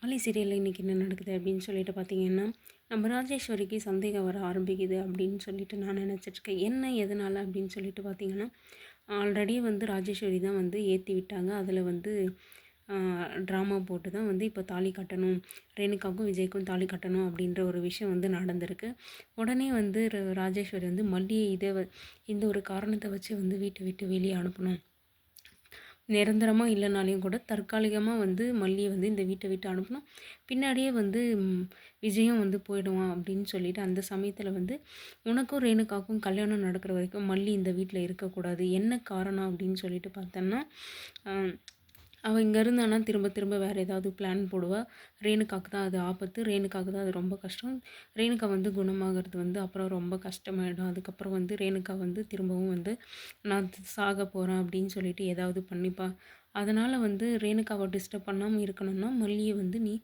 மல்லி சீரியலில் இன்றைக்கி என்ன நடக்குது அப்படின்னு சொல்லிட்டு பார்த்தீங்கன்னா, நம்ம ராஜேஸ்வரிக்கு சந்தேகம் வர ஆரம்பிக்குது அப்படின்னு சொல்லிட்டு நான் நினச்சிட்ருக்கேன். என்ன எதனால் அப்படின்னு சொல்லிட்டு பார்த்தீங்கன்னா, ஆல்ரெடி வந்து ராஜேஸ்வரி தான் வந்து ஏற்றி விட்டாங்க. அதில் வந்து ட்ராமா போட்டு தான் வந்து இப்போ தாலி கட்டணும், ரேணுகாவுக்கும் விஜய்க்கும் தாலி கட்டணும் அப்படின்ற ஒரு விஷயம் வந்து நடந்திருக்கு. உடனே வந்து ராஜேஸ்வரி வந்து மல்லியை இந்த ஒரு காரணத்தை வச்சு வந்து வீட்டை விட்டு வெளியே அனுப்பணும். நிரந்தரமா இல்லைனாலையும் கூட தற்காலிகமா வந்து மல்லிய வந்து இந்த வீட்டை விட்டு அனுப்பணும். பின்னாடியே வந்து விஜயும் வந்து போயிடுவான் அப்படின்னு சொல்லிட்டு, அந்த சமயத்தில வந்து உனக்கும் ரேணுகாவுக்கும் கல்யாணம் நடக்கிற வரைக்கும் மல்லி இந்த வீட்ல இருக்கக்கூடாது. என்ன காரணம் அப்படின்னு சொல்லிட்டு பார்த்தோன்னா, அ அவள் இங்கே இருந்தான்னா திரும்ப திரும்ப வேறு ஏதாவது பிளான் போடுவா. ரேணுகாவுக்கு தான் அது ஆபத்து. ரேணுகாவுக்கு தான் அது ரொம்ப கஷ்டம். ரேணுகா வந்து குணமாகறது வந்து அப்புறம் ரொம்ப கஷ்டமாயிடும். அதுக்கப்புறம் வந்து ரேணுகா வந்து திரும்பவும் வந்து நான் சாக போகிறேன் அப்படின்னு சொல்லிட்டு ஏதாவது பண்ணிப்பா. அதனால் வந்து ரேணுகாவை டிஸ்டர்ப் பண்ணாமல் இருக்கணும்னா மல்லியை வந்து நீ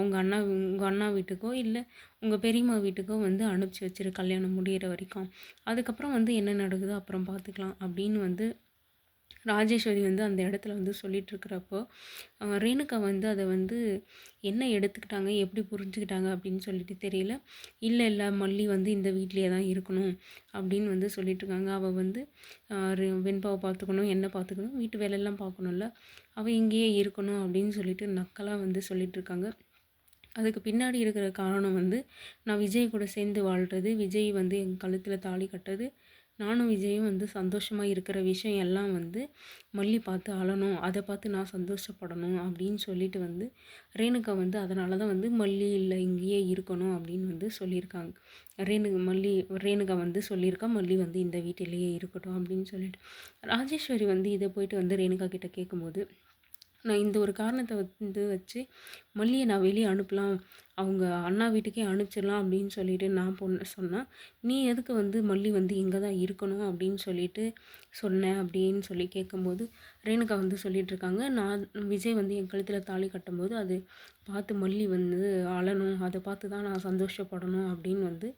உங்கள் அண்ணா வீட்டுக்கோ இல்லை உங்கள் பெரியம்மா வீட்டுக்கோ வந்து அனுப்பிச்சி வச்சிரு கல்யாணம் முடியிற வரைக்கும். அதுக்கப்புறம் வந்து என்ன நடக்குதோ அப்புறம் பார்த்துக்கலாம் அப்படின்னு வந்து ராஜேஸ்வரி வந்து அந்த இடத்துல வந்து சொல்லிகிட்ருக்கிறப்போ ரேணுகா வந்து அதை வந்து என்ன எடுத்துக்கிட்டாங்க, எப்படி புரிஞ்சுக்கிட்டாங்க அப்படின்னு சொல்லிட்டு தெரியல. இல்லை இல்லை மல்லி வந்து இந்த வீட்லேயே தான் இருக்கணும் அப்படின்னு வந்து சொல்லிகிட்ருக்காங்க. அவள் வந்து வெண்பாவை பார்த்துக்கணும், என்ன பார்த்துக்கணும், வீட்டு வேலையெல்லாம் பார்க்கணும்ல, அவள் இங்கேயே இருக்கணும் அப்படின்னு சொல்லிட்டு நக்கலாக வந்து சொல்லிகிட்ருக்காங்க. அதுக்கு பின்னாடி இருக்கிற காரணம் வந்து நான் விஜய் கூட சேர்ந்து வாழ்கிறது, விஜய் வந்து என் கழுத்தில் தாலி கட்டது, நானும் விஜயும் வந்து சந்தோஷமாக இருக்கிற விஷயம் எல்லாம் வந்து மல்லி பார்த்து அழணும், அதை பார்த்து நான் சந்தோஷப்படணும் அப்படின்னு சொல்லிட்டு வந்து ரேணுகா வந்து அதனால தான் வந்து மல்லி இல்லை இங்கேயே இருக்கணும் அப்படின்னு வந்து சொல்லியிருக்காங்க. ரேணுகா வந்து சொல்லியிருக்கா மல்லி வந்து இந்த வீட்டிலேயே இருக்கட்டும் அப்படின்னு சொல்லிட்டு. ராஜேஸ்வரி வந்து இதை போயிட்டு வந்து ரேணுகா கிட்ட கேட்கும்போது, நான் இந்த ஒரு காரணத்தை வந்து வச்சு மல்லியை நான் வெளியே அனுப்பலாம், அவங்க அண்ணா வீட்டுக்கே அனுப்பிச்சிடலாம் அப்படின்னு சொல்லிட்டு நான் சொன்னேன். நீ எதுக்கு வந்து மல்லி வந்து இங்கே தான் இருக்கணும் அப்படின்னு சொல்லிட்டு சொன்னேன் அப்படின்னு சொல்லி கேட்கும்போது ரேணுகா வந்து சொல்லிகிட்ருக்காங்க, நான் விஜய் வந்து என் கழுத்தில் தாலி கட்டும்போது அது பார்த்து மல்லி வந்து அழணும், அதை பார்த்து தான் நான் சந்தோஷப்படணும் அப்படின்னு வந்து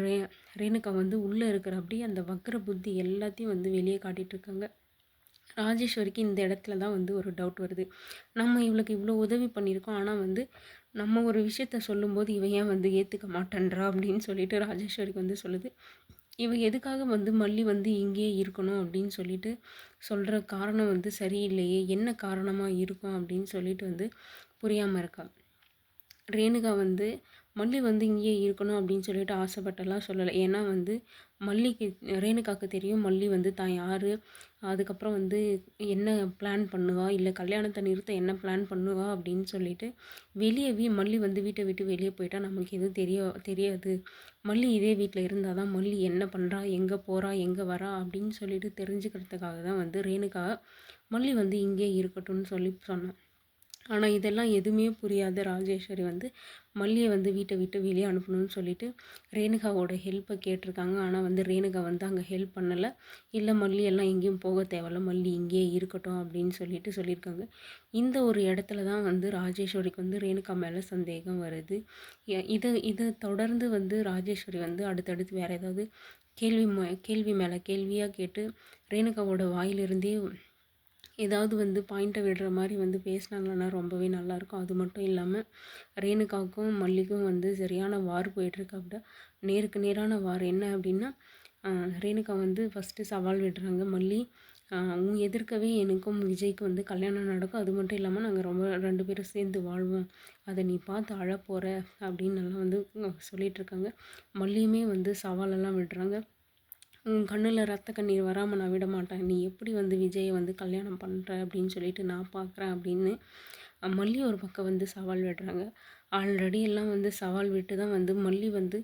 ரே ரேணுகா வந்து உள்ளே இருக்கிற அப்படியே அந்த வக்கர புத்தி எல்லாத்தையும் வந்து வெளியே காட்டிகிட்ருக்காங்க. ராஜேஸ்வரிக்கு இந்த இடத்துல தான் வந்து ஒரு டவுட் வருது. நம்ம இவளுக்கு இவ்வளோ உதவி பண்ணியிருக்கோம். ஆனால் வந்து நம்ம ஒரு விஷயத்த சொல்லும்போது இவ ஏன் வந்து ஏற்றுக்க மாட்டேன்றா அப்படின்னு சொல்லிட்டு ராஜேஸ்வரிக்கு வந்து சொல்லுது. இவ எதுக்காக வந்து மல்லி வந்து இங்கேயே இருக்கணும் அப்படின்னு சொல்லிட்டு சொல்கிற காரணம் வந்து சரியில்லையே, என்ன காரணமாக இருக்கும் அப்படின்னு சொல்லிட்டு வந்து புரியாமல் இருக்கா. ரேணுகா வந்து மல்லி வந்து இங்கேயே இருக்கணும் அப்படின்னு சொல்லிட்டு ஆசைப்பட்டெல்லாம் சொல்லலை. ஏன்னா வந்து மல்லிக்கு ரேணுகாவுக்கு தெரியும் மல்லி வந்து தான் யார், அதுக்கப்புறம் வந்து என்ன பிளான் பண்ணுவா, இல்லை கல்யாணத்தை நிறுத்த என்ன பிளான் பண்ணுவா அப்படின்னு சொல்லிட்டு வெளியே மல்லி வந்து வீட்டை விட்டு வெளியே போயிட்டா நமக்கு எதுவும் தெரியாது. மல்லி இதே வீட்டில் இருந்தால் தான் மல்லி என்ன பண்ணுறா, எங்கே போகிறா, எங்கே வரா அப்படின்னு சொல்லிட்டு தெரிஞ்சுக்கிறதுக்காக தான் வந்து ரேணுகா மல்லி வந்து இங்கே இருக்கட்டும்னு சொல்லி சொன்னான். ஆனால் இதெல்லாம் எதுவுமே புரியாத ராஜேஸ்வரி வந்து மல்லியை வந்து வீட்டை விட்டு வெளியே அனுப்பணும்னு சொல்லிட்டு ரேணுகாவோட ஹெல்ப்பை கேட்டிருக்காங்க. ஆனால் வந்து ரேணுகா வந்து அங்கே ஹெல்ப் பண்ணலை. இல்லை மல்லி எல்லாம் எங்கேயும் போக தேவையில்ல, மல்லி இங்கேயே இருக்கட்டும் அப்படின்னு சொல்லிட்டு சொல்லியிருக்காங்க. இந்த ஒரு இடத்துல தான் வந்து ராஜேஸ்வரிக்கு வந்து ரேணுகா மேலே சந்தேகம் வருது. இதை தொடர்ந்து வந்து ராஜேஸ்வரி வந்து அடுத்தடுத்து வேறு ஏதாவது கேள்வி மேலே கேள்வியாக கேட்டு ரேணுகாவோட வாயிலிருந்தே ஏதாவது வந்து பாயிண்ட்டை விடுற மாதிரி வந்து பேசினாங்கன்னா ரொம்பவே நல்லாயிருக்கும். அது மட்டும் இல்லாமல் ரேணுகாவுக்கும் மல்லிக்கும் வந்து சரியான வார் போயிட்டுருக்கு. அப்படி நேருக்கு நேரான வார் என்ன அப்படின்னா, ரேணுகா வந்து ஃபஸ்ட்டு சவால் விடுறாங்க மல்லி, உன் எதிர்க்கவே எனக்கும் விஜய்க்கு வந்து கல்யாணம் நடக்கும், அது மட்டும் இல்லாமல் நாங்கள் ரொம்ப 2 பேரும் சேர்ந்து வாழ்வோம், அதை நீ பார்த்து அழப்போகிற அப்படின்னு நல்லா வந்து சொல்லிகிட்ருக்காங்க. மல்லியுமே வந்து சவாலெல்லாம் விடுறாங்க. உன் கண்ணில் ரத்த கண்ணீர் வராமல் நான் விட மாட்டேன், நீ எப்படி வந்து விஜயை வந்து கல்யாணம் பண்ணுற அப்படின்னு சொல்லிட்டு நான் பார்க்குறேன் அப்படின்னு மல்லி ஒரு பக்கம் வந்து சவால் விடுறாங்க. ஆல்ரெடி எல்லாம் வந்து சவால் விட்டு தான் வந்து மல்லி வந்து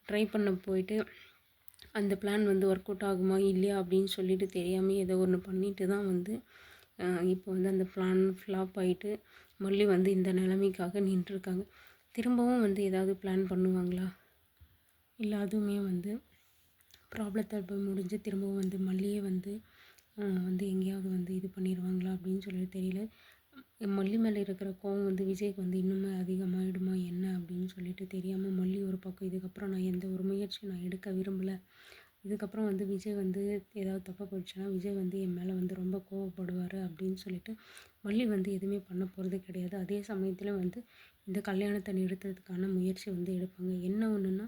ட்ரை பண்ண போயிட்டு அந்த பிளான் வந்து ஒர்க் அவுட் ஆகுமா இல்லையா அப்படின்னு சொல்லிட்டு தெரியாமல் ஏதோ ஒன்று பண்ணிட்டு தான் வந்து இப்போ வந்து அந்த பிளான் ஃப்ளாப் ஆகிட்டு மல்லி வந்து இந்த நிலைமைக்காக நின்றுருக்காங்க. திரும்பவும் வந்து ஏதாவது பிளான் பண்ணுவாங்களா, இல்லை அதுவுமே வந்து ப்ராப்ளத்தை போய் முடிஞ்சு திரும்பவும் வந்து மல்லியே வந்து வந்து எங்கேயாவது வந்து இது பண்ணிடுவாங்களா அப்படின்னு சொல்லிட்டு தெரியல. மல்லி மேலே இருக்கிற கோவம் வந்து விஜய்க்கு வந்து இன்னுமே அதிகமாகிடுமா என்ன அப்படின்னு சொல்லிட்டு தெரியாமல் மல்லி ஒரு பக்கம் இதுக்கப்புறம் நான் எந்த ஒரு முயற்சியும் நான் எடுக்க விரும்பலை, இதுக்கப்புறம் வந்து விஜய் வந்து ஏதாவது தப்பாக போயிடுச்சுன்னா விஜய் வந்து என் மேலே வந்து ரொம்ப கோவப்படுவார் அப்படின்னு சொல்லிட்டு வள்ளி வந்து எதுவுமே பண்ண போகிறது கிடையாது. அதே சமயத்தில் வந்து இந்த கல்யாணத்தை நிறுத்துறதுக்கான முயற்சி வந்து எடுப்பாங்க. என்ன ஒன்றுன்னா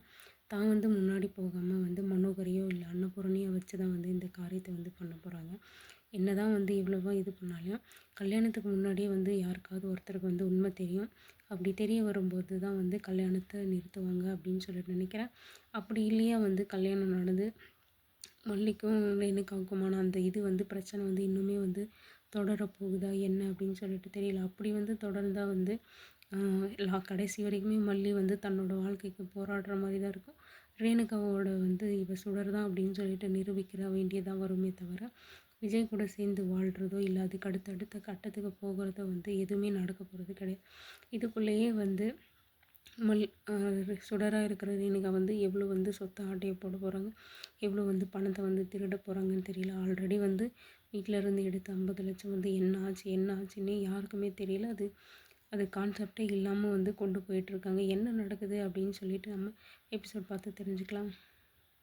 தான் வந்து முன்னாடி போகாமல் வந்து மனோகரையோ இல்லை அன்னபூரணியோ வச்சு தான் வந்து இந்த காரியத்தை வந்து பண்ண போகிறாங்க. என்ன தான் வந்து இவ்வளவா இது பண்ணாலும் கல்யாணத்துக்கு முன்னாடியே வந்து யாருக்காவது ஒருத்தருக்கு வந்து உண்மை தெரியும். அப்படி தெரிய வரும்போது தான் வந்து கல்யாணத்தை நிறுத்துவாங்க அப்படின்னு சொல்லிட்டு நினைக்கிறேன். அப்படி இல்லையா வந்து கல்யாணம் நடந்து மல்லிக்கும் ரேணுகாவுக்குமான அந்த இது வந்து பிரச்சனை வந்து இன்னுமே வந்து தொடர போகுதா என்ன அப்படின்னு சொல்லிட்டு தெரியல. அப்படி வந்து தொடர்ந்தால் வந்து கடைசி வரைக்குமே மல்லி வந்து தன்னோட வாழ்க்கைக்கு போராடுற மாதிரி தான் இருக்கும். ரேணுகாவோட வந்து இவ சுடர் தான் அப்படின்னு சொல்லிட்டு நிரூபிக்கிற வேண்டியதாக வருமே தவிர விஜய் கூட சேர்ந்து வாழ்கிறதோ இல்லை அதுக்கு அடுத்தடுத்த கட்டத்துக்கு போகிறதோ வந்து எதுவுமே நடக்க போகிறது கிடையாது. இதுக்குள்ளேயே வந்து சுடராக இருக்கிற ரேணுகா வந்து எவ்வளோ வந்து சொத்தை ஆட்டையை போட போகிறாங்க, எவ்வளோ வந்து பணத்தை வந்து திருட போகிறாங்கன்னு தெரியல. ஆல்ரெடி வந்து வீட்டில் இருந்து எடுத்த 50 லட்சம் வந்து என்ன ஆச்சுன்னே யாருக்குமே தெரியல. அது அது கான்செப்டே இல்லாமல் வந்து கொண்டு போயிட்டுருக்காங்க. என்ன நடக்குது அப்படின்னு சொல்லிட்டு நம்ம எபிசோட் பார்த்து தெரிஞ்சுக்கலாம்.